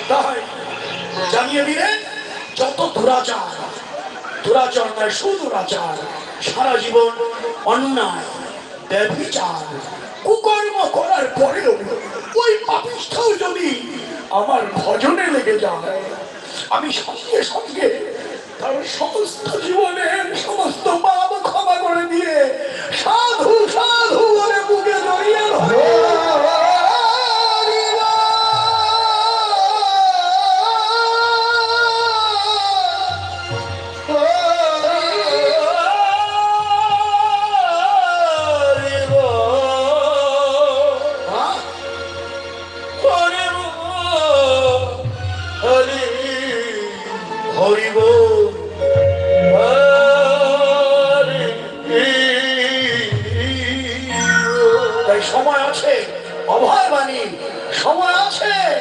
তাই জানিয়ে দিলেন যত দুরাচার, দুরাচার নয় সুদুরাচার, সারা জীবন অন্যায় ব্যভিচার কুকর্ম করার পরেও ওই পাপিষ্ঠও যদি আমার ভজনে লেগে যায়, আমি সঙ্গে সঙ্গে তার সমস্ত জীবনের সমস্ত পাপ ক্ষমা করে দিয়ে সাধু সাধু